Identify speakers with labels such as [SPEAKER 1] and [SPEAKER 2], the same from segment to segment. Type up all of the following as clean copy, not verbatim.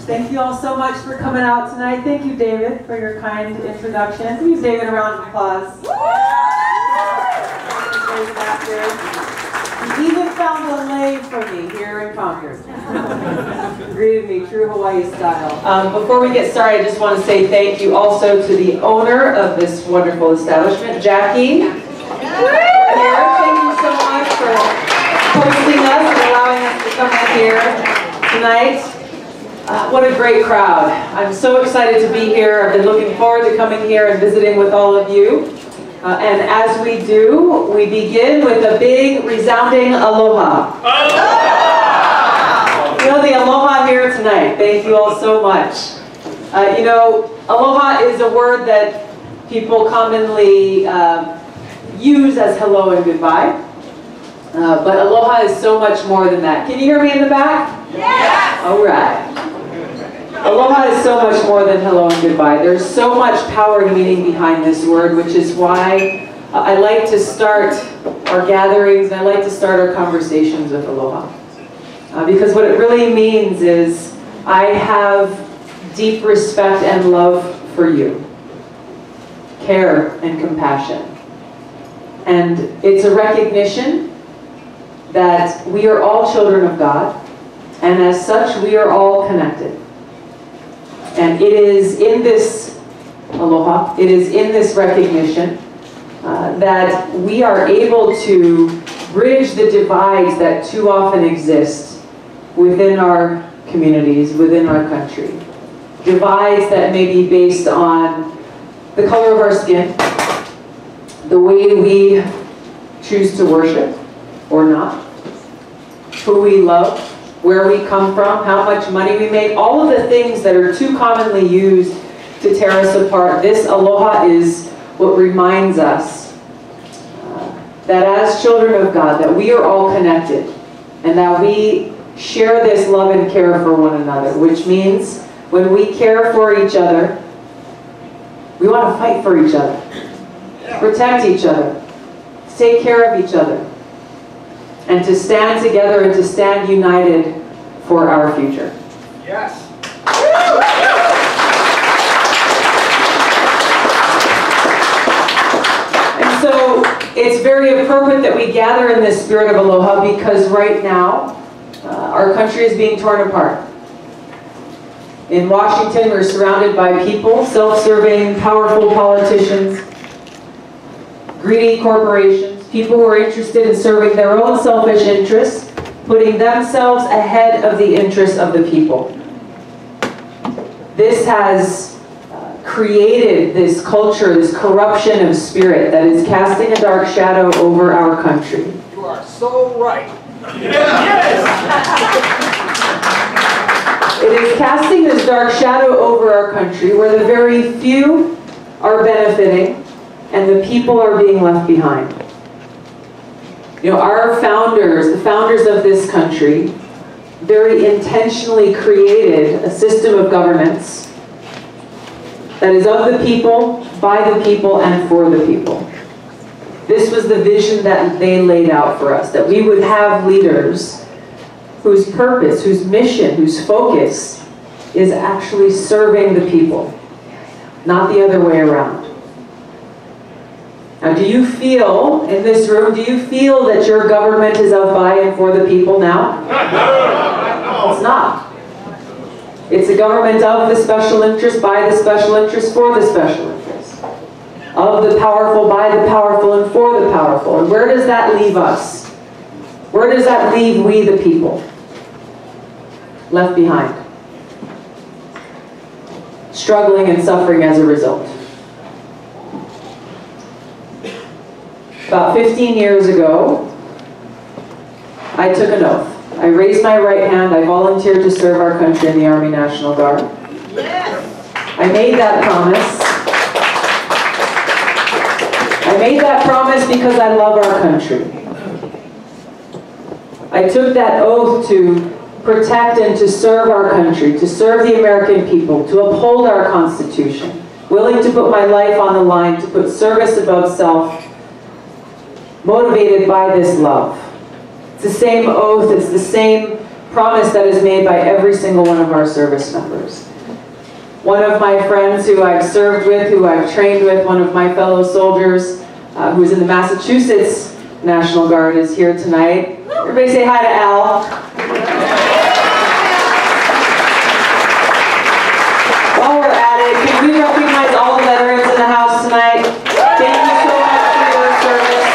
[SPEAKER 1] Thank you all so much for coming out tonight. Thank you, David, for your kind introduction. Give David a round of applause. He even found a lei for me here in Concord. Greeted me, true Hawaii style. Before we get started, I just want to say thank you also to the owner of this wonderful establishment, Jackie. Here, thank you so much for hosting us and allowing us to come in here tonight. What a great crowd. I'm so excited to be here. I've been looking forward to coming here and visiting with all of you. And as we do, we begin with a big resounding aloha. You know, the aloha here tonight. Thank you all so much. You know, aloha is a word that people commonly use as hello and goodbye. But aloha is so much more than that. Can you hear me in the back? Yes! All right. Aloha is so much more than hello and goodbye. There's so much power and meaning behind this word, which is why I like to start our gatherings and I like to start our conversations with aloha. Because what it really means is I have deep respect and love for you, care and compassion. And it's a recognition that we are all children of God, and as such we are all connected. And it is in this aloha, it is in this recognition that we are able to bridge the divides that too often exist within our communities, within our country. Divides that may be based on the color of our skin, the way we choose to worship or not, who we love, where we come from, how much money we make, all of the things that are too commonly used to tear us apart. This aloha is what reminds us that as children of God, that we are all connected and that we share this love and care for one another, which means when we care for each other, we want to fight for each other, protect each other, take care of each other, and to stand together and to stand united for our future.
[SPEAKER 2] Yes.
[SPEAKER 1] And so it's very appropriate that we gather in this spirit of aloha because right now our country is being torn apart. In Washington, we're surrounded by people, self-serving, powerful politicians, greedy corporations, people who are interested in serving their own selfish interests, putting themselves ahead of the interests of the people. This has created this culture, this corruption of spirit that is casting a dark shadow over our country.
[SPEAKER 2] You are so right.
[SPEAKER 1] Yes! It is casting this dark shadow over our country where the very few are benefiting and the people are being left behind. You know, our founders, the founders of this country, very intentionally created a system of governance that is of the people, by the people, and for the people. This was the vision that they laid out for us, that we would have leaders whose purpose, whose mission, whose focus is actually serving the people, not the other way around. Now, do you feel, in this room, do you feel that your government is of, by, and for the people now? It's not. It's a government of the special interest, by the special interest, for the special interest. Of the powerful, by the powerful, and for the powerful. And where does that leave us? Where does that leave we, the people? Left behind. Struggling and suffering as a result. About 15 years ago, I took an oath. I raised my right hand. I volunteered to serve our country in the Army National Guard. Yes. I made that promise. I made that promise because I love our country. I took that oath to protect and to serve our country, to serve the American people, to uphold our Constitution, willing to put my life on the line, to put service above self, motivated by this love. It's the same oath, it's the same promise that is made by every single one of our service members. One of my friends who I've served with, who I've trained with, one of my fellow soldiers who's in the Massachusetts National Guard is here tonight. Everybody say hi to Al. While we're at it, can we recognize all the veterans in the house tonight? Thank you so much for your service.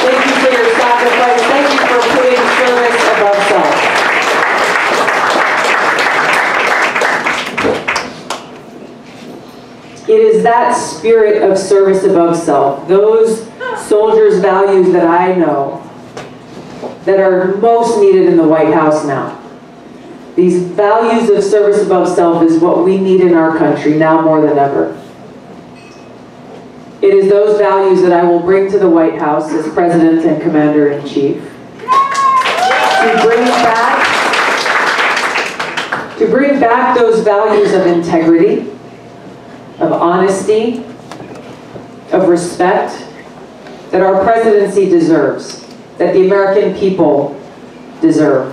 [SPEAKER 1] Thank you for your sacrifice. Thank you for putting service above self. It is that spirit of service above self, those soldiers' values that I know that are most needed in the White House now. These values of service above self is what we need in our country now more than ever. It is those values that I will bring to the White House as President and Commander-in-Chief to bring back those values of integrity, of honesty, of respect that our presidency deserves, that the American people deserve.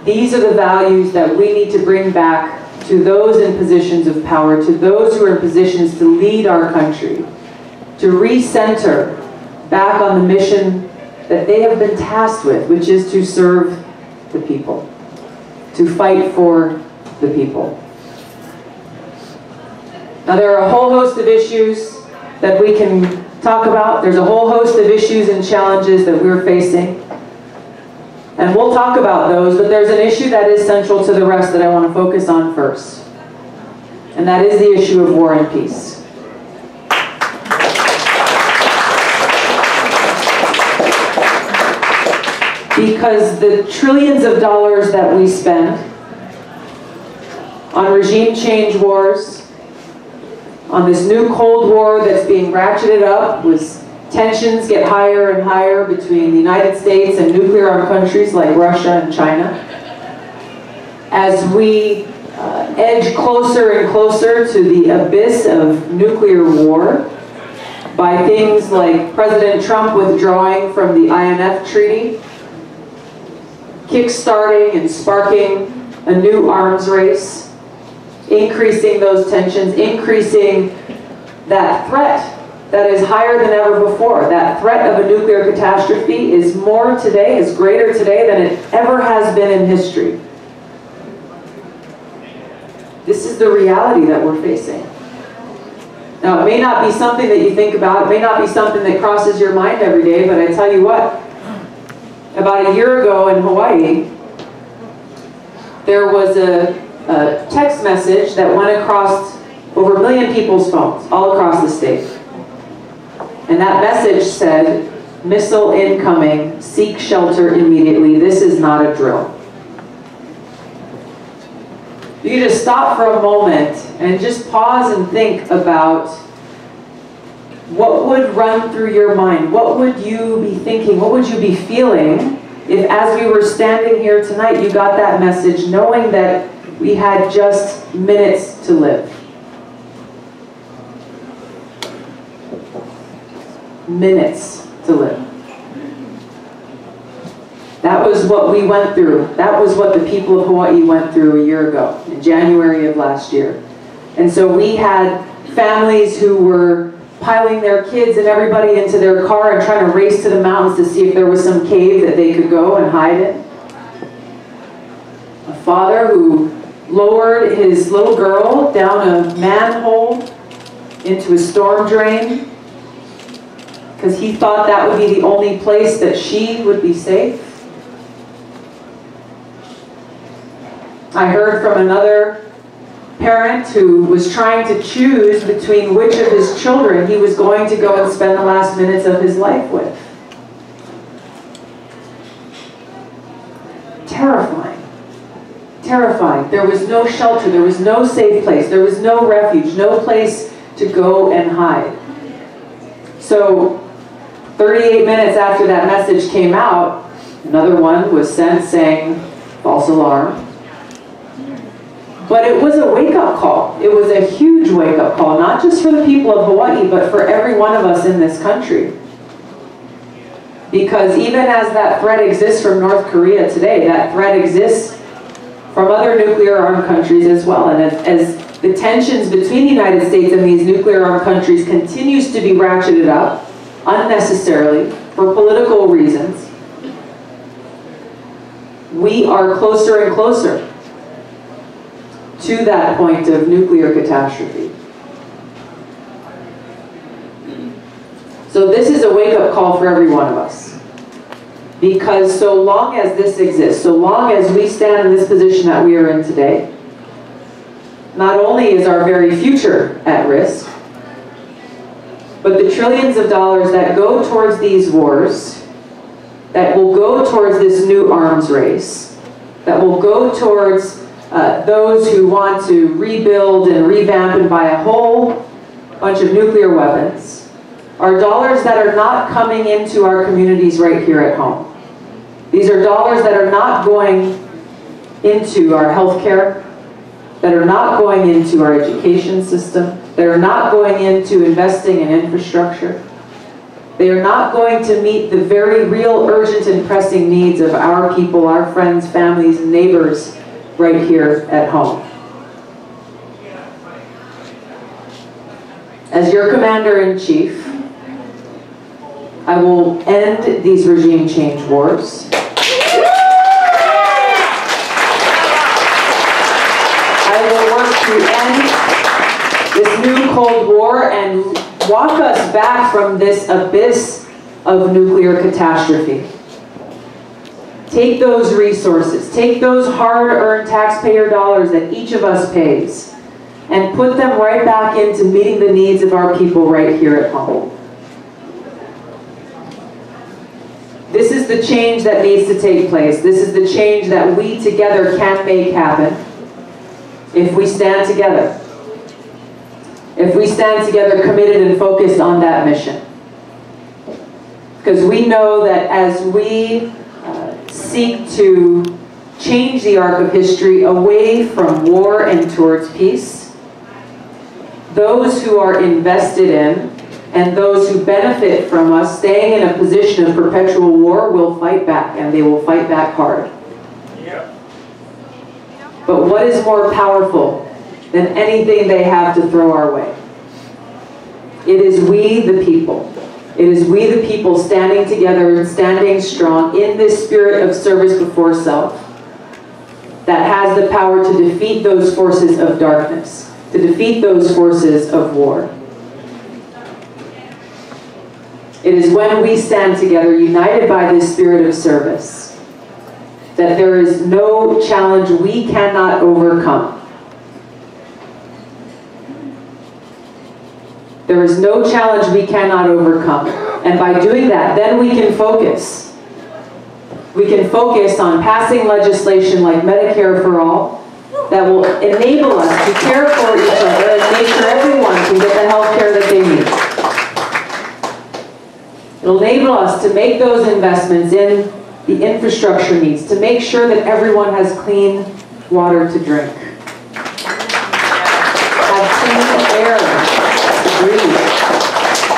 [SPEAKER 1] These are the values that we need to bring back to those in positions of power, to those who are in positions to lead our country, to recenter back on the mission that they have been tasked with, which is to serve the people, to fight for the people. Now, there are a whole host of issues that we can talk about. There's a whole host of issues and challenges that we're facing. And we'll talk about those, but there's an issue that is central to the rest that I want to focus on first. And that is the issue of war and peace. Because the trillions of dollars that we spend on regime change wars, on this new Cold War that's being ratcheted up, with tensions get higher and higher between the United States and nuclear-armed countries like Russia and China, as we edge closer and closer to the abyss of nuclear war by things like President Trump withdrawing from the INF Treaty, kick-starting and sparking a new arms race, increasing those tensions, increasing that threat that is higher than ever before. That threat of a nuclear catastrophe is more today, is greater today than it ever has been in history. This is the reality that we're facing. Now, it may not be something that you think about, it may not be something that crosses your mind every day, but I tell you what, about a year ago in Hawaii, there was a text message that went across over 1 million people's phones all across the state. And that message said, "Missile incoming, seek shelter immediately. This is not a drill." You just stop for a moment and just pause and think about what would run through your mind. What would you be thinking? What would you be feeling if, as we were standing here tonight, you got that message knowing that we had just minutes to live? Minutes to live. That was what we went through. That was what the people of Hawaii went through a year ago, in January of last year. And so we had families who were piling their kids and everybody into their car and trying to race to the mountains to see if there was some cave that they could go and hide in. A father who lowered his little girl down a manhole into a storm drain because he thought that would be the only place that she would be safe. I heard from another parent who was trying to choose between which of his children he was going to go and spend the last minutes of his life with. Terrifying. Terrifying. There was no shelter, there was no safe place, there was no refuge, no place to go and hide. So 38 minutes after that message came out, another one was sent saying, false alarm. But it was a wake-up call. It was a huge wake-up call, not just for the people of Hawaii, but for every one of us in this country. Because even as that threat exists from North Korea today, that threat exists from other nuclear-armed countries as well. And as the tensions between the United States and these nuclear-armed countries continues to be ratcheted up unnecessarily for political reasons, we are closer and closer to that point of nuclear catastrophe. So this is a wake-up call for every one of us. Because so long as this exists, so long as we stand in this position that we are in today, not only is our very future at risk, but the trillions of dollars that go towards these wars, that will go towards this new arms race, that will go towards those who want to rebuild and revamp and buy a whole bunch of nuclear weapons, are dollars that are not coming into our communities right here at home. These are dollars that are not going into our healthcare, that are not going into our education system, that are not going into investing in infrastructure. They are not going to meet the very real, urgent, and pressing needs of our people, our friends, families, and neighbors right here at home. As your Commander-in-Chief, I will end these regime change wars. I will work to end this new Cold War and walk us back from this abyss of nuclear catastrophe. Take those resources, take those hard-earned taxpayer dollars that each of us pays, and put them right back into meeting the needs of our people right here at home. This is the change that needs to take place. This is the change that we together can make happen if we stand together. If we stand together committed and focused on that mission. Because we know that as we seek to change the arc of history away from war and towards peace, those who are invested in and those who benefit from us staying in a position of perpetual war will fight back, and they will fight back hard. Yep. But what is more powerful than anything they have to throw our way? It is we the people. It is we the people standing together and standing strong in this spirit of service before self that has the power to defeat those forces of darkness, to defeat those forces of war. It is when we stand together, united by this spirit of service, that there is no challenge we cannot overcome. There is no challenge we cannot overcome. And by doing that, then we can focus. We can focus on passing legislation like Medicare for All that will enable us to care for each other and make sure everyone can get the health care that they need. It'll enable us to make those investments in the infrastructure needs, to make sure that everyone has clean water to drink, have clean air to breathe.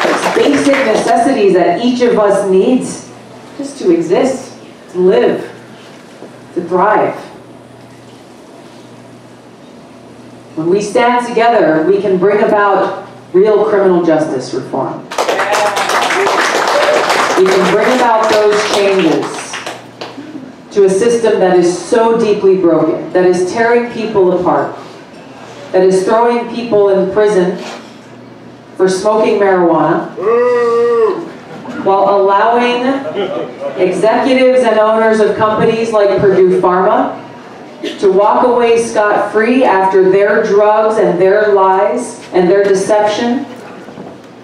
[SPEAKER 1] It's basic necessities that each of us needs just to exist, to live, to thrive. When we stand together, we can bring about real criminal justice reform. We can bring about those changes to a system that is so deeply broken, that is tearing people apart, that is throwing people in prison for smoking marijuana, while allowing executives and owners of companies like Purdue Pharma to walk away scot-free after their drugs and their lies and their deception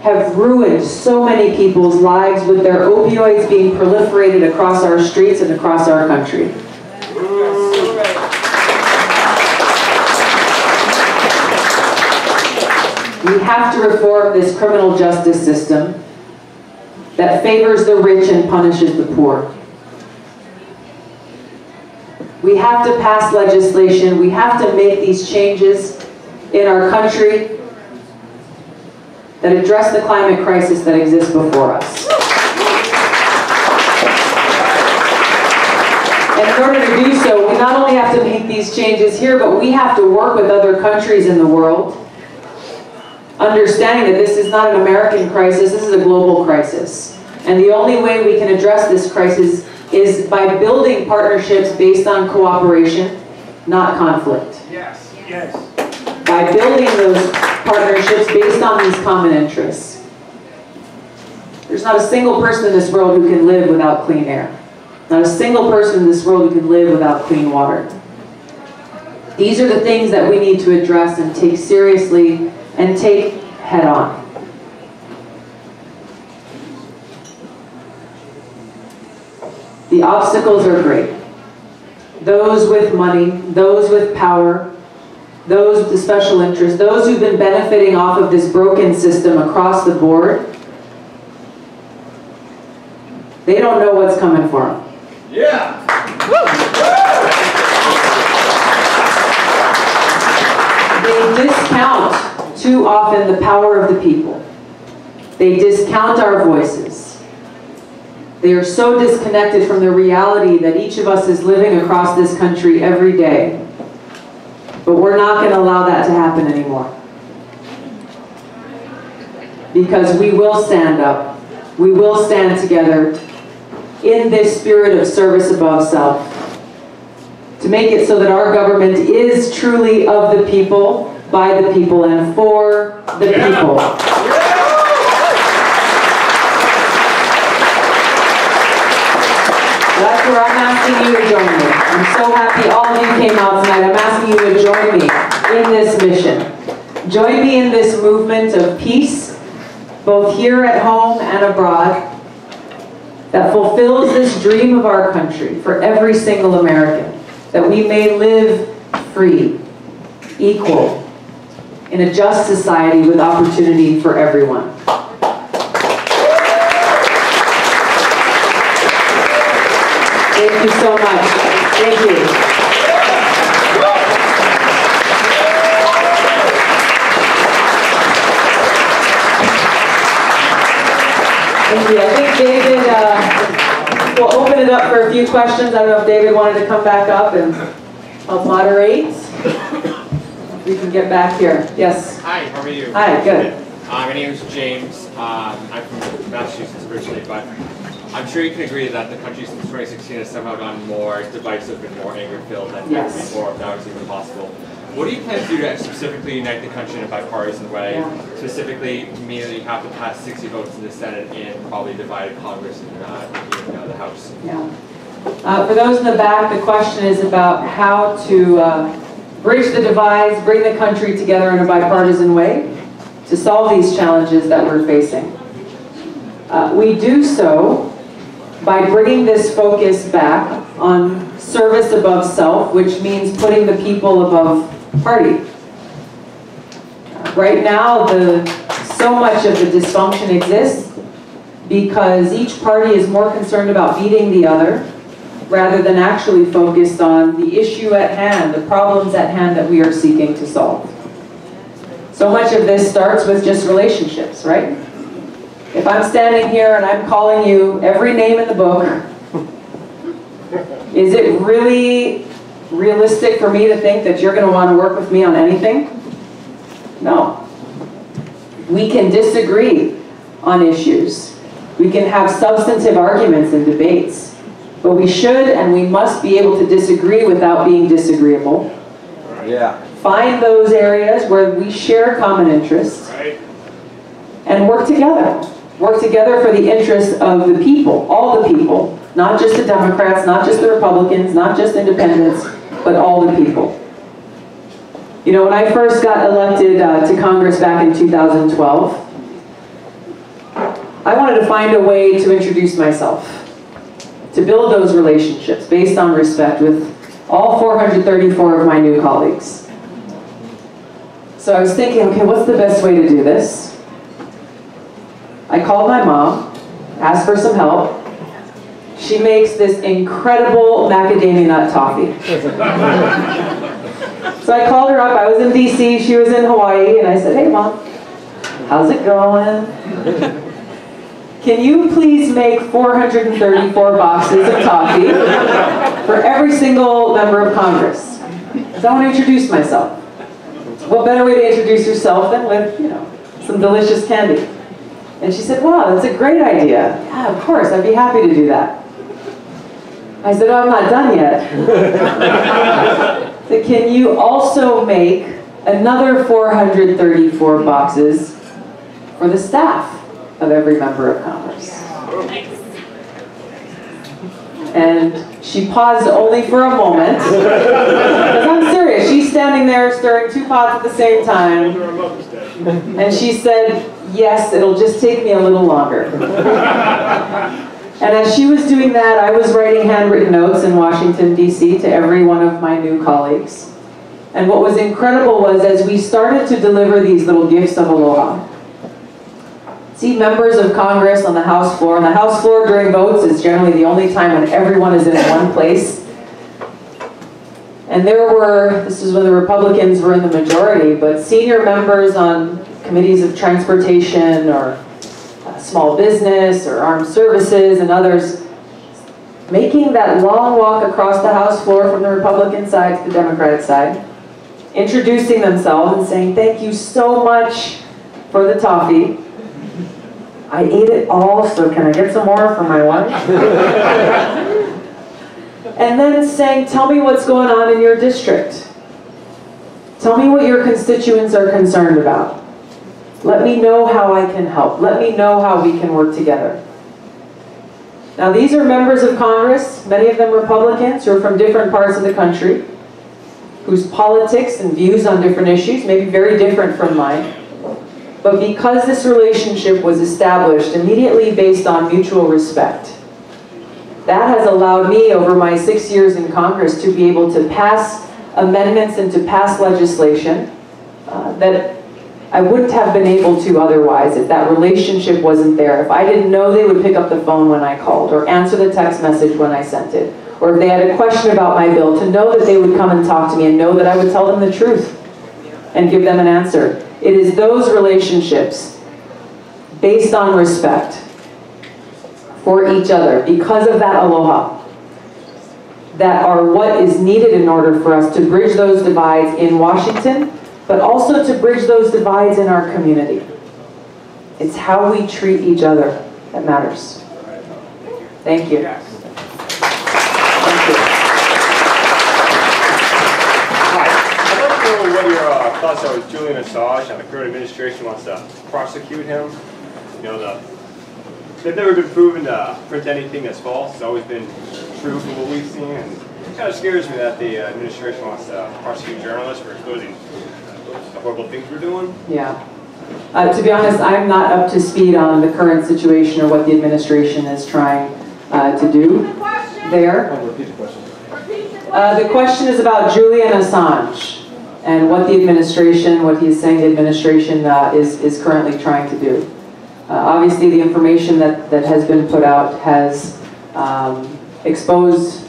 [SPEAKER 1] have ruined so many people's lives with their opioids being proliferated across our streets and across our country. We have to reform this criminal justice system that favors the rich and punishes the poor. We have to pass legislation, we have to make these changes in our country that address the climate crisis that exists before us. not only have to make these changes here, but we have to work with other countries in the world, understanding that this is not an American crisis, this is a global crisis. And the only way we can address this crisis is by building partnerships based on cooperation, not conflict.
[SPEAKER 2] Yes, yes.
[SPEAKER 1] By building those partnerships based on these common interests. There's not a single person in this world who can live without clean air. Not a single person in this world who can live without clean water. These are the things that we need to address and take seriously and take head on. The obstacles are great. Those with money, those with power, those with the special interests, those who've been benefiting off of this broken system across the board, they don't know what's coming for them.
[SPEAKER 2] Yeah.
[SPEAKER 1] They discount too often the power of the people. They discount our voices. They are so disconnected from the reality that each of us is living across this country every day. But we're not going to allow that to happen anymore. Because we will stand up. We will stand together in this spirit of service above self, to make it so that our government is truly of the people, by the people, and for the people. That's where I'm asking you to join me. I'm so happy all of you came out tonight. I'm asking you to join me in this mission. Join me in this movement of peace, both here at home and abroad, that fulfills this dream of our country for every single American, that we may live free, equal, in a just society with opportunity for everyone. Thank you so much. Thank you. Thank you. I think David will open it up for a few questions. I don't know if David wanted to come back up and help moderate. We can get back here. Yes.
[SPEAKER 3] Hi, how are you?
[SPEAKER 1] Hi, good.
[SPEAKER 3] My name is James. I'm from Massachusetts originally, but I'm sure you can agree that the country since 2016 has somehow gotten more divisive and more anger-filled than ever before, if that was even possible. What do you plan to do to specifically unite the country in a bipartisan way?
[SPEAKER 1] Yeah.
[SPEAKER 3] Specifically, meaning that you have to pass 60 votes in the Senate and probably divided Congress and the House.
[SPEAKER 1] Yeah. For those in the back, the question is about how to bridge the divides, bring the country together in a bipartisan way to solve these challenges that we're facing. We do so by bringing this focus back on service above self, which means putting the people above party. Right now, so much of the dysfunction exists because each party is more concerned about beating the other rather than actually focused on the issue at hand, the problems at hand that we are seeking to solve. So much of this starts with just relationships, right? If I'm standing here and I'm calling you every name in the book, is it really realistic for me to think that you're going to want to work with me on anything? No. We can disagree on issues. We can have substantive arguments and debates. But we should and we must be able to disagree without being disagreeable.
[SPEAKER 2] Yeah.
[SPEAKER 1] Find those areas where we share common interests and work together. Work together for the interests of the people, all the people. Not just the Democrats, not just the Republicans, not just independents, but all the people. You know, when I first got elected to Congress back in 2012, I wanted to find a way to introduce myself, to build those relationships based on respect with all 434 of my new colleagues. So I was thinking, okay, what's the best way to do this? I called my mom, asked for some help. She makes this incredible macadamia nut toffee. So I called her up. I was in DC, she was in Hawaii, and I said, hey Mom, how's it going? Can you please make 434 boxes of toffee? for every single member of Congress. So I want to introduce myself. What better way to introduce yourself than with, some delicious candy? And she said, wow, that's a great idea. Yeah, of course, I'd be happy to do that. I said, oh, I'm not done yet. So can you also make another 434 boxes for the staff of every member of Congress? And she paused only for a moment. Because I'm serious, she's standing there stirring 2 pots at the same time. And she said, yes, it'll just take me a little longer. And as she was doing that, I was writing handwritten notes in Washington, D.C. to every one of my new colleagues. And what was incredible was as we started to deliver these little gifts of aloha, see members of Congress on the House floor. And the House floor during votes is generally the only time when everyone is in one place. And this is when the Republicans were in the majority, but senior members on committees of transportation or small business or armed services and others, making that long walk across the House floor from the Republican side to the Democratic side, introducing themselves and saying, thank you so much for the toffee. I ate it all, so can I get some more for my wife? And then saying, tell me what's going on in your district. Tell me what your constituents are concerned about. Let me know how I can help. Let me know how we can work together. Now these are members of Congress, many of them Republicans, who are from different parts of the country, whose politics and views on different issues may be very different from mine. But because this relationship was established immediately based on mutual respect, that has allowed me over my 6 years in Congress to be able to pass amendments and to pass legislation that I wouldn't have been able to otherwise if that relationship wasn't there. If I didn't know they would pick up the phone when I called or answer the text message when I sent it, or if they had a question about my bill, to know that they would come and talk to me and know that I would tell them the truth and give them an answer. It is those relationships based on respect for each other, because of that aloha, that are what is needed in order for us to bridge those divides in Washington, but also to bridge those divides in our community. It's how we treat each other that matters. Thank you. Thank you.
[SPEAKER 4] Hi. I'd like to know what your thoughts are with Julian Assange and the current administration wants to prosecute him. They've never been proven to print anything that's false. It's always been true from what we've seen. And it kind of scares me that the administration wants to prosecute journalists for exposing the horrible things we're doing.
[SPEAKER 1] Yeah. To be honest, I'm not up to speed on the current situation or what the administration is trying to do there. The question is about Julian Assange and what the administration, what he is saying the administration is currently trying to do. Obviously, the information that has been put out has exposed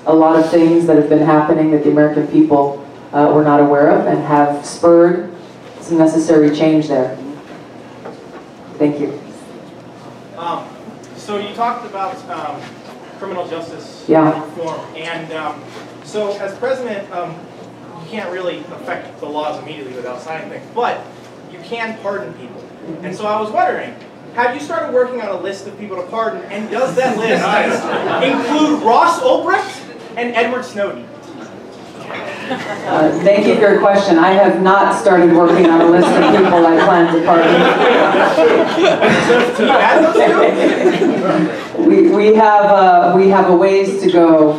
[SPEAKER 1] a lot of things that have been happening that the American people were not aware of and have spurred some necessary change there. Thank you.
[SPEAKER 5] So you talked about criminal justice reform, and so as president, you can't really affect the laws immediately without signing things, but you can pardon people. And so I was wondering, have you started working on a list of people to pardon, and does that list include Ross Ulbricht and Edward Snowden?
[SPEAKER 1] Thank you for your question. I have not started working on a list of people I plan to pardon. we have a ways to go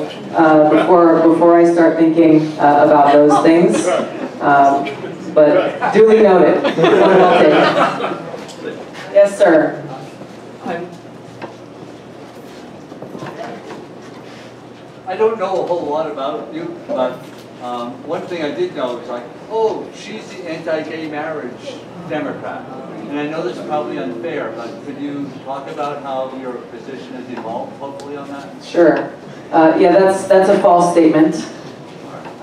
[SPEAKER 1] before I start thinking about those things. But duly noted. Well taken. Yes, sir.
[SPEAKER 6] I don't know a whole lot about you, but one thing I did know is like, oh, she's the anti-gay marriage Democrat. And I know this is probably unfair, but could you talk about how your position has evolved, hopefully, on that?
[SPEAKER 1] Sure. Yeah, that's a false statement.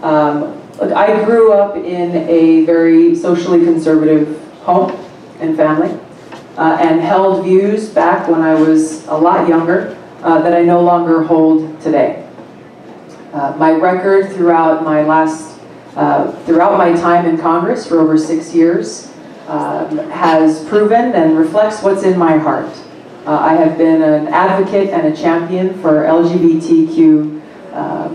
[SPEAKER 1] Look, I grew up in a very socially conservative home and family, and held views back when I was a lot younger that I no longer hold today. My record throughout my time in Congress for over 6 years has proven and reflects what's in my heart. I have been an advocate and a champion for LGBTQ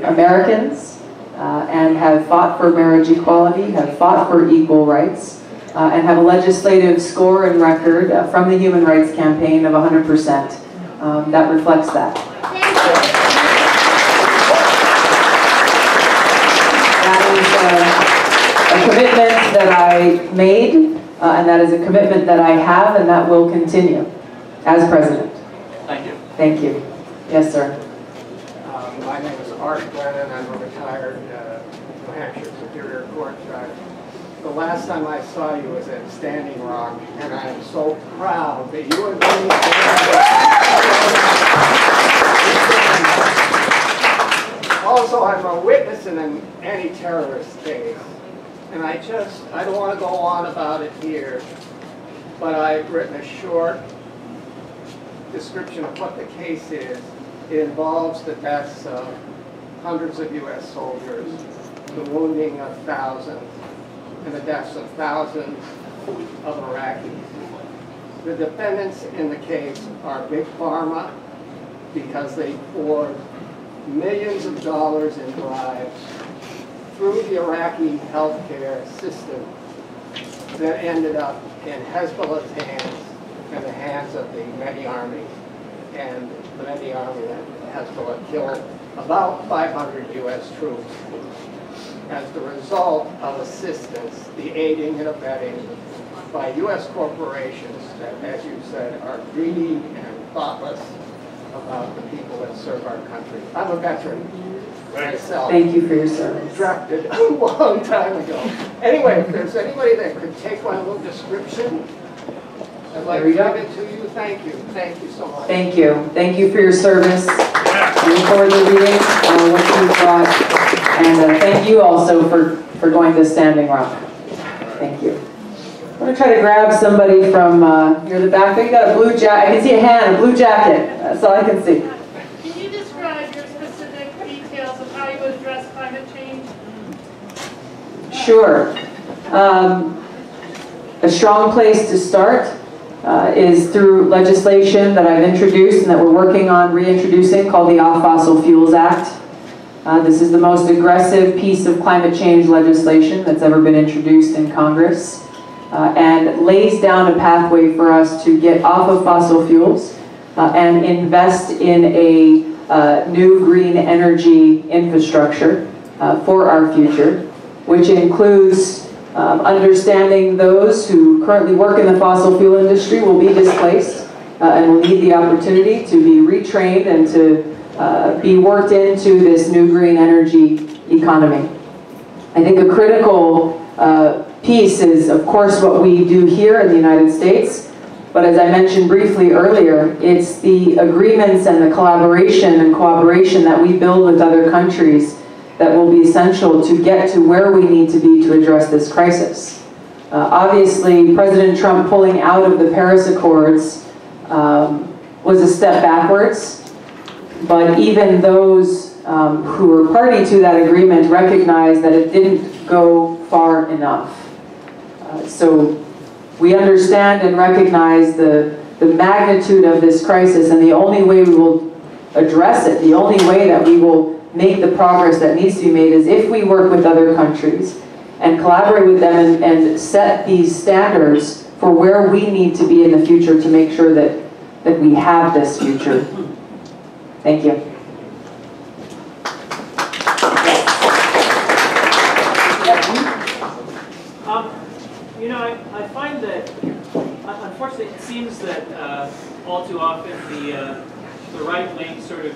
[SPEAKER 1] Americans and have fought for marriage equality, have fought for equal rights, and have a legislative score and record from the Human Rights Campaign of 100% that reflects that. That is a commitment that I made, and that is a commitment that I have, and that will continue as president.
[SPEAKER 6] Thank you.
[SPEAKER 1] Thank you. Yes, sir.
[SPEAKER 7] My name is Art Glennon. I'm a retired New Hampshire Superior Court judge. The last time I saw you was at Standing Rock, and I am so proud that you agreed to. Also, I'm a witness in an anti-terrorist case, and I don't want to go on about it here, but I've written a short description of what the case is. It involves the deaths of hundreds of U.S. soldiers, the wounding of thousands, and the deaths of thousands of Iraqis. The defendants in the case are Big Pharma because they poured millions of dollars in bribes through the Iraqi healthcare system that ended up in Hezbollah's hands and the hands of the Mehdi Army. And the Mehdi Army that Hezbollah killed about 500 U.S. troops as the result of assistance, the aiding and abetting by U.S. corporations that, as you said, are greedy and thoughtless about the people that serve our country. I'm a veteran myself.
[SPEAKER 1] Thank you for your service.
[SPEAKER 7] Drafted a long time ago. Anyway, if there's anybody that could take my little description, I'd like to give it to you. Thank you. Thank you so much.
[SPEAKER 1] Thank you. Thank you for your service. I look forward to reading what you brought. And thank you also for going to Standing Rock. Thank you. I'm going to try to grab somebody from near the back. You got a blue jacket. I can see a hand, a blue jacket. That's all I can see.
[SPEAKER 8] Can you describe your specific details of how you address climate change?
[SPEAKER 1] Sure. A strong place to start is through legislation that I've introduced and that we're working on reintroducing called the Off Fossil Fuels Act. This is the most aggressive piece of climate change legislation that's ever been introduced in Congress and lays down a pathway for us to get off of fossil fuels and invest in a new green energy infrastructure for our future, which includes understanding those who currently work in the fossil fuel industry will be displaced and will need the opportunity to be retrained and to be worked into this new green energy economy. I think a critical piece is, of course, what we do here in the United States, but as I mentioned briefly earlier, it's the agreements and the collaboration and cooperation that we build with other countries that will be essential to get to where we need to be to address this crisis. Obviously, President Trump pulling out of the Paris Accords was a step backwards, but even those who were party to that agreement recognize that it didn't go far enough. So we understand and recognize the magnitude of this crisis, and the only way we will address it, the only way that we will make the progress that needs to be made is if we work with other countries and collaborate with them and set these standards for where we need to be in the future to make sure that we have this future. Thank you.
[SPEAKER 9] You know, I find that, unfortunately, it seems that all too often the right wing sort of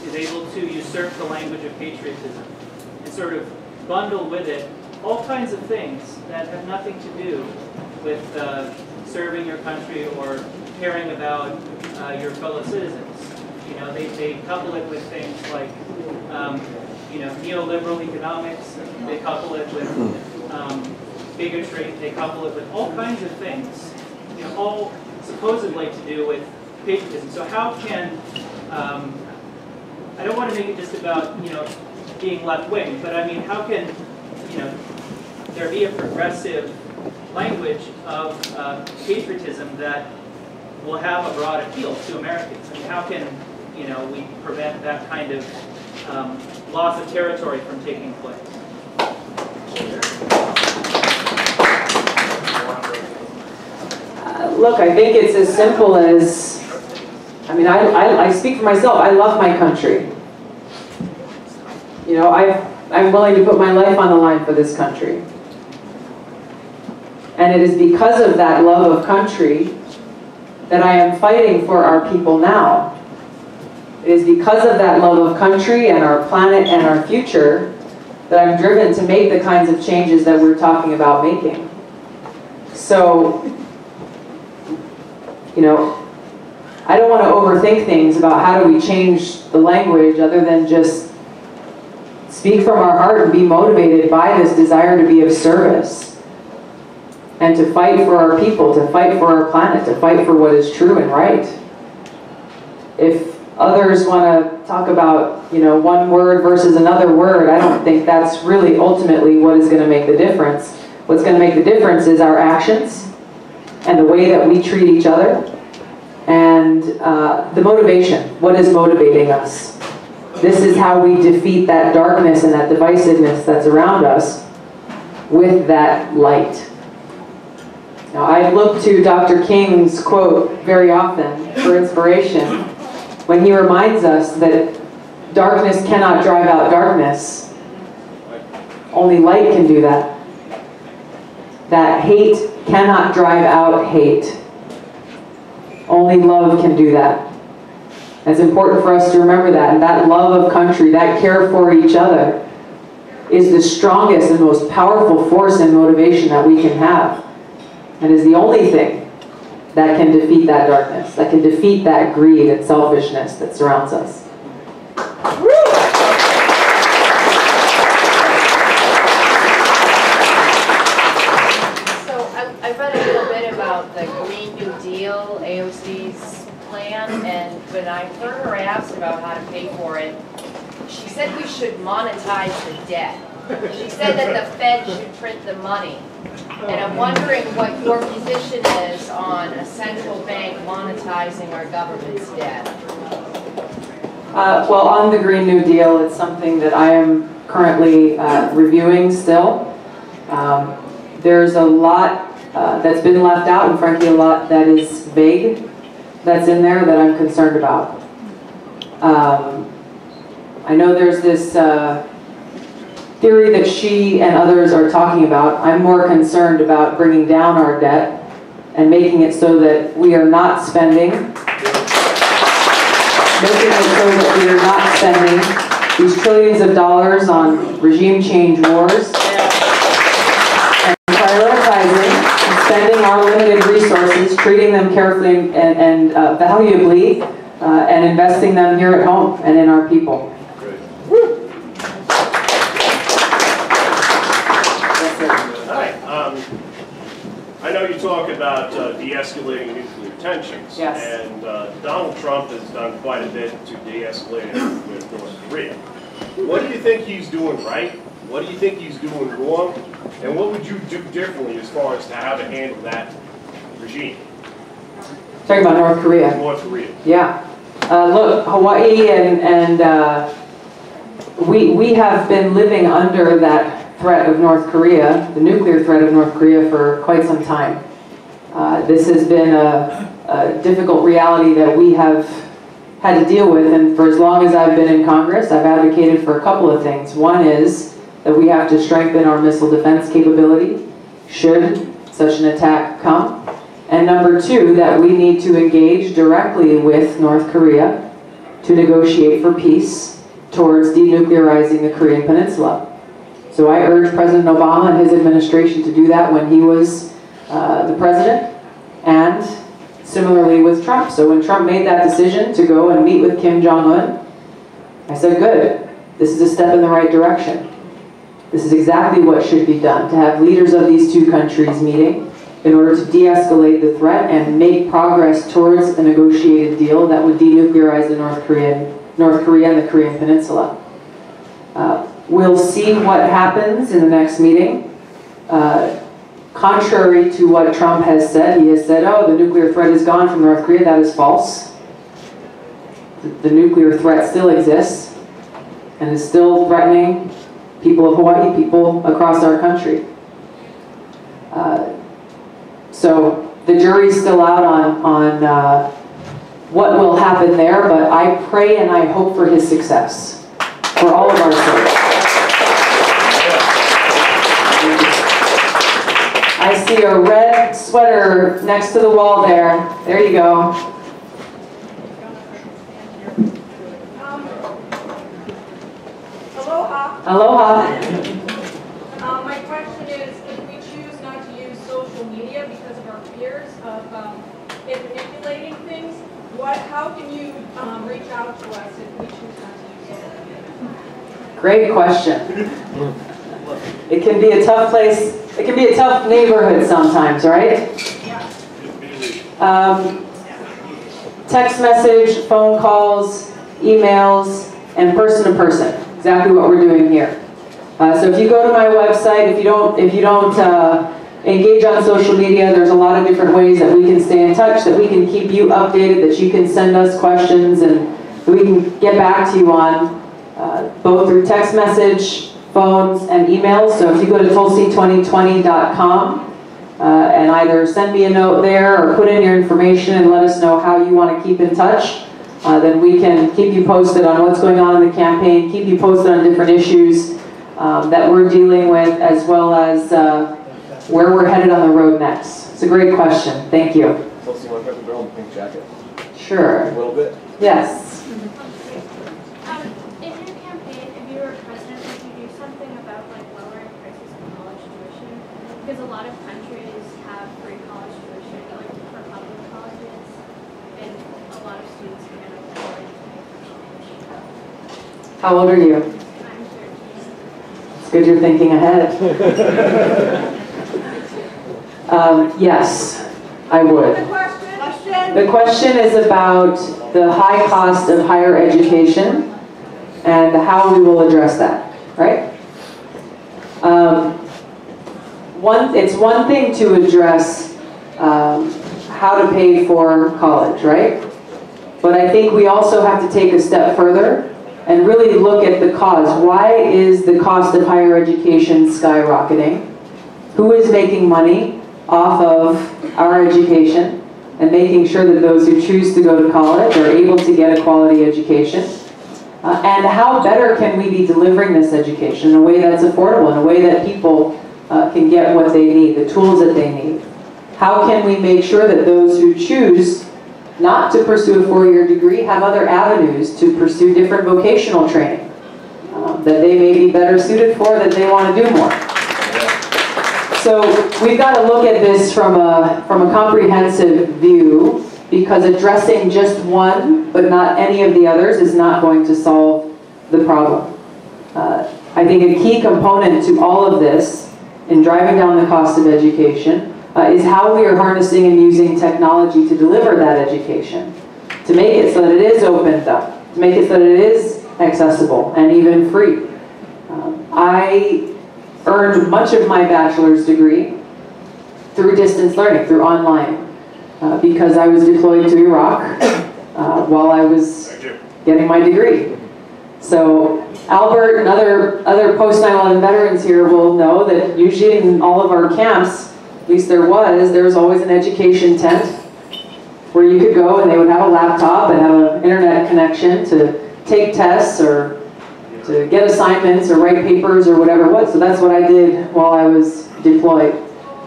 [SPEAKER 9] is able to usurp the language of patriotism and sort of bundle with it all kinds of things that have nothing to do with serving your country or caring about your fellow citizens. You know, they couple it with things like, you know, neoliberal economics. They couple it with bigotry. They couple it with all kinds of things. You know, all supposedly to do with patriotism. So how can I don't want to make it just about, you know, being left-wing, but I mean, how can, you know, there be a progressive language of patriotism that will have a broad appeal to Americans? I mean, how can, you know, we prevent that kind of loss of territory from taking place?
[SPEAKER 1] Look, I think it's as simple as, I mean, I speak for myself. I love my country. You know, I'm willing to put my life on the line for this country. And it is because of that love of country that I am fighting for our people now. It is because of that love of country and our planet and our future that I'm driven to make the kinds of changes that we're talking about making. So, you know, I don't want to overthink things about how do we change the language other than just speak from our heart and be motivated by this desire to be of service and to fight for our people, to fight for our planet, to fight for what is true and right. If others want to talk about, you know, one word versus another word, I don't think that's really ultimately what is going to make the difference. What's going to make the difference is our actions and the way that we treat each other and the motivation. What is motivating us? This is how we defeat that darkness and that divisiveness that's around us with that light. Now, I look to Dr. King's quote very often for inspiration when he reminds us that darkness cannot drive out darkness. Only light can do that. That hate cannot drive out hate. Only love can do that. It's important for us to remember that. And that love of country, that care for each other, is the strongest and most powerful force and motivation that we can have. And is the only thing that can defeat that darkness, that can defeat that greed and selfishness that surrounds us.
[SPEAKER 10] So I read a little bit about the Green New Deal, AOC's plan, and when I heard her asked about how to pay for it, she said we should monetize the debt. She said that the Fed should print the money. And I'm wondering what your position is on a central bank monetizing our government's debt.
[SPEAKER 1] Well, on the Green New Deal, it's something that I am currently reviewing still. There's a lot that's been left out, and frankly a lot that is vague that's in there that I'm concerned about. I know there's this theory that she and others are talking about. I'm more concerned about bringing down our debt and making it so that we are not spending, these trillions of dollars on regime change wars, and prioritizing and spending our limited resources, treating them carefully and valuably, and investing them here at home and in our people.
[SPEAKER 2] I know you talk about de-escalating nuclear tensions,
[SPEAKER 1] yes.
[SPEAKER 2] And Donald Trump has done quite a bit to de-escalate it with North Korea. What do you think he's doing right? What do you think he's doing wrong? And what would you do differently as far as to how to handle that regime?
[SPEAKER 1] Talking about North Korea.
[SPEAKER 2] North Korea.
[SPEAKER 1] Yeah. Look, Hawaii and we have been living under that threat of North Korea, the nuclear threat of North Korea, for quite some time. This has been a difficult reality that we have had to deal with, and for as long as I've been in Congress, I've advocated for a couple of things. One is that we have to strengthen our missile defense capability, should such an attack come. And number two, that we need to engage directly with North Korea to negotiate for peace towards denuclearizing the Korean Peninsula. So I urge President Obama and his administration to do that when he was the president, and similarly with Trump. So when Trump made that decision to go and meet with Kim Jong-un, I said, good, this is a step in the right direction. This is exactly what should be done, to have leaders of these two countries meeting in order to de-escalate the threat and make progress towards a negotiated deal that would denuclearize the North Korea and the Korean Peninsula. We'll see what happens in the next meeting. Contrary to what Trump has said, he has said, oh, the nuclear threat is gone from North Korea. That is false. The nuclear threat still exists and is still threatening people of Hawaii, people across our country. So the jury's still out on what will happen there, but I pray and I hope for his success for all of our sakes. I see a red sweater next to the wall there. There you go.
[SPEAKER 11] Aloha.
[SPEAKER 1] Aloha.
[SPEAKER 11] My question is, if we choose not to use social media because of our fears of it manipulating things, how can you reach out to us if we choose not to use social media?
[SPEAKER 1] Great question. It can be a tough place. It can be a tough neighborhood sometimes, right? Text message, phone calls, emails, and person-to-person. Exactly what we're doing here. So if you go to my website, if you don't engage on social media, there's a lot of different ways that we can stay in touch, that we can keep you updated, that you can send us questions, and that we can get back to you on, both through text message, phones, and emails. So if you go to tulsi2020.com and either send me a note there or put in your information and let us know how you want to keep in touch, then we can keep you posted on what's going on in the campaign, keep you posted on different issues that we're dealing with, as well as where we're headed on the road next. It's a great question. Thank you.
[SPEAKER 12] Tulsi, you want to put the girl in the pink jacket?
[SPEAKER 1] Sure.
[SPEAKER 12] A little bit?
[SPEAKER 1] Yes.
[SPEAKER 13] In your campaign, if you were president, would you do something about lowering prices of college tuition? Because a lot of countries have free college tuition, for public colleges, and a lot of students are going to afford it.
[SPEAKER 1] How old are you?
[SPEAKER 13] I'm 13.
[SPEAKER 1] It's good you're thinking ahead. Yes, I would. The question is about the high cost of higher education and how we will address that, right? It's one thing to address how to pay for college, right? But I think we also have to take a step further and really look at the cause. Why is the cost of higher education skyrocketing? Who is making money off of our education and making sure that those who choose to go to college are able to get a quality education? And how better can we be delivering this education in a way that's affordable, in a way that people can get what they need, the tools that they need? How can we make sure that those who choose not to pursue a four-year degree have other avenues to pursue different vocational training that they may be better suited for, that they want to do more? So we've got to look at this from a comprehensive view, because addressing just one but not any of the others is not going to solve the problem. I think a key component to all of this in driving down the cost of education is how we are harnessing and using technology to deliver that education, to make it so that it is opened up, to make it so that it is accessible and even free. I earned much of my bachelor's degree through distance learning, through online, because I was deployed to Iraq while I was getting my degree. So Albert and other post-9/11 veterans here will know that usually in all of our camps, at least there was always an education tent where you could go and they would have a laptop and have an internet connection to take tests or to get assignments or write papers or whatever it was. So that's what I did while I was deployed.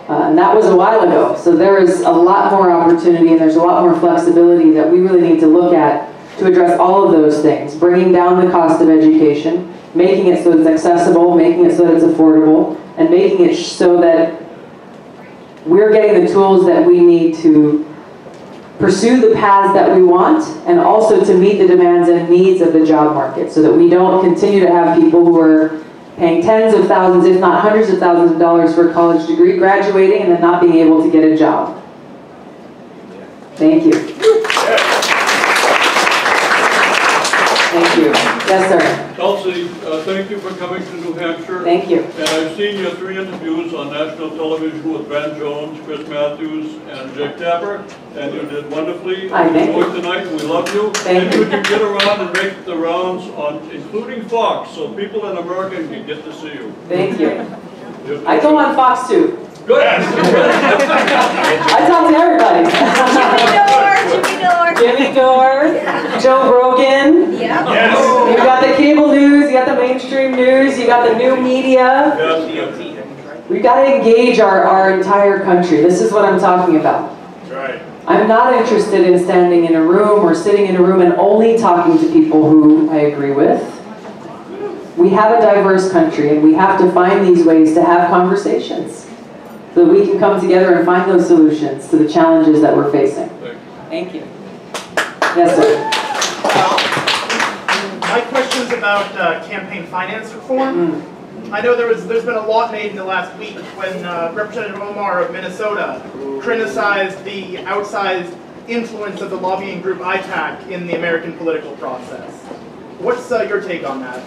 [SPEAKER 1] And that was a while ago. So there is a lot more opportunity and there's a lot more flexibility that we really need to look at to address all of those things. Bringing down the cost of education, making it so it's accessible, making it so that it's affordable, and making it so that we're getting the tools that we need to pursue the paths that we want, and also to meet the demands and needs of the job market, so that we don't continue to have people who are paying tens of thousands, if not hundreds of thousands of dollars for a college degree, graduating, and then not being able to get a job. Thank you. Thank you. Yes, sir.
[SPEAKER 14] Tulsi, thank you for coming to New Hampshire.
[SPEAKER 1] Thank you.
[SPEAKER 14] And I've seen your 3 interviews on national television with Ben Jones, Chris Matthews, and Jake Tapper, and you did wonderfully.
[SPEAKER 1] I
[SPEAKER 14] enjoyed tonight. We love you.
[SPEAKER 1] Thank
[SPEAKER 14] and
[SPEAKER 1] you.
[SPEAKER 14] could you get around and make the rounds on, including Fox, so people in America can get to see you?
[SPEAKER 1] Thank you. I go on Fox too.
[SPEAKER 14] Good.
[SPEAKER 1] I talk to everybody. Jimmy Dore, Joe Rogan.
[SPEAKER 11] Yeah.
[SPEAKER 2] Yes.
[SPEAKER 1] You got the cable news, you got the mainstream news, you got the new media. We got to engage our entire country. This is what I'm talking about.
[SPEAKER 2] That's right.
[SPEAKER 1] I'm not interested in standing in a room or sitting in a room and only talking to people who I agree with. We have a diverse country and we have to find these ways to have conversations so that we can come together and find those solutions to the challenges that we're facing. Thank you. Yes, sir.
[SPEAKER 5] My question is about campaign finance reform. I know there's been a lot made in the last week when Representative Omar of Minnesota criticized the outsized influence of the lobbying group ITAC in the American political process. What's your take on that?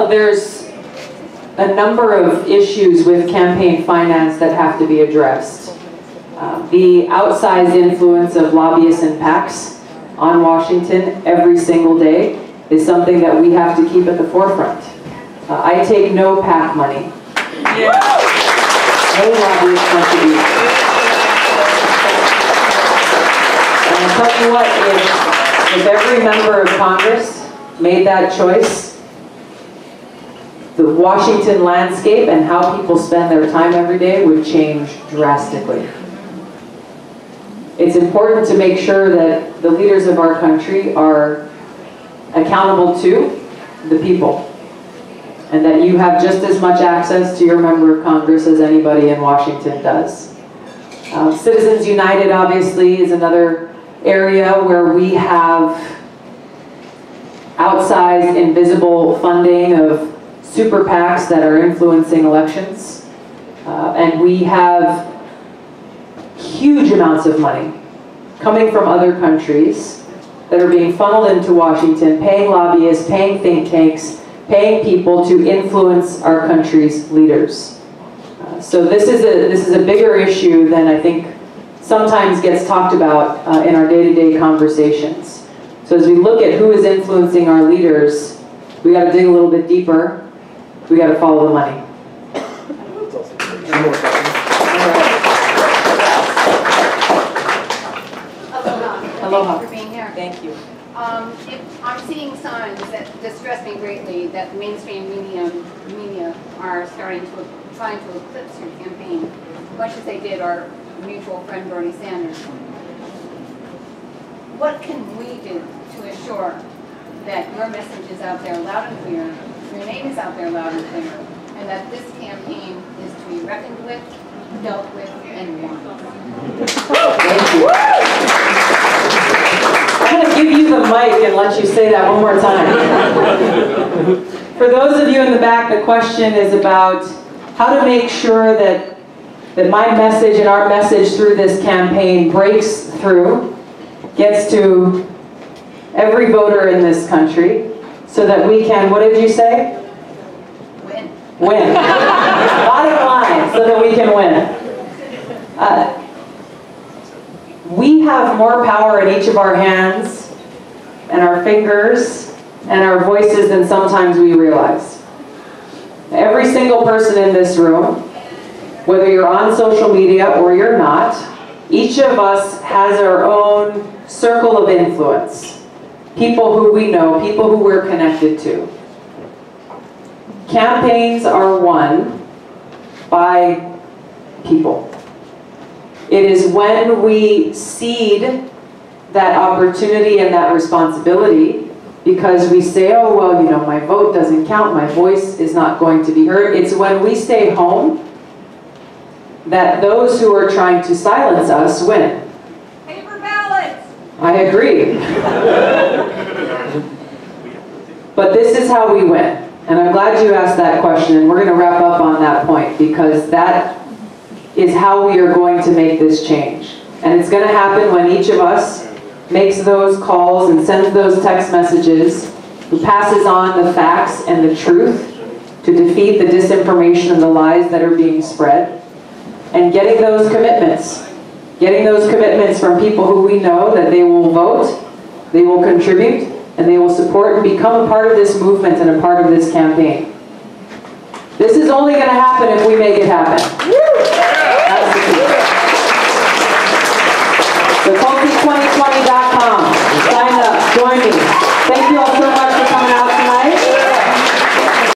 [SPEAKER 1] There's a number of issues with campaign finance that have to be addressed. The outsized influence of lobbyists and PACs on Washington every single day is something that we have to keep at the forefront. I take no PAC money. No lobbyist contributions. And I'll tell you what, if every member of Congress made that choice, the Washington landscape and how people spend their time every day would change drastically. It's important to make sure that the leaders of our country are accountable to the people, and that you have just as much access to your member of Congress as anybody in Washington does. Citizens United obviously is another area where we have outsized, invisible funding of super PACs that are influencing elections. And we have huge amounts of money coming from other countries that are being funneled into Washington, paying lobbyists, paying think tanks, paying people to influence our country's leaders. So this is a bigger issue than I think sometimes gets talked about in our day-to-day conversations. So as we look at who is influencing our leaders, we got to dig a little bit deeper. We got to follow the money. Aloha.
[SPEAKER 15] Thank you for being here.
[SPEAKER 1] Thank you.
[SPEAKER 15] I'm seeing signs that distress me greatly that the mainstream media are trying to eclipse your campaign, much as they did our mutual friend Bernie Sanders. What can we do to assure that your message is out there loud and clear, your name is out there loud and clear, and that this campaign is to be reckoned with, dealt with, and won?
[SPEAKER 1] Thank you. I'm going to give you the mic and let you say that one more time. For those of you in the back, the question is about how to make sure that my message and our message through this campaign breaks through, gets to every voter in this country, so that we can, what did you say?
[SPEAKER 15] Win.
[SPEAKER 1] Win. Bottom line, so that we can win. We have more power in each of our hands and our fingers and our voices than sometimes we realize. Every single person in this room, whether you're on social media or you're not, each of us has our own circle of influence. People who we know, people who we're connected to. Campaigns are won by people. It is when we cede that opportunity and that responsibility because we say, oh, well, you know, my vote doesn't count, my voice is not going to be heard. It's when we stay home that those who are trying to silence us win.
[SPEAKER 11] Paper ballots!
[SPEAKER 1] I agree. But this is how we win. And I'm glad you asked that question, and we're going to wrap up on that point because that is how we are going to make this change. And it's going to happen when each of us makes those calls and sends those text messages, who passes on the facts and the truth to defeat the disinformation and the lies that are being spread, and getting those commitments from people who we know that they will vote, they will contribute, and they will support and become a part of this movement and a part of this campaign. This is only going to happen if we make it happen.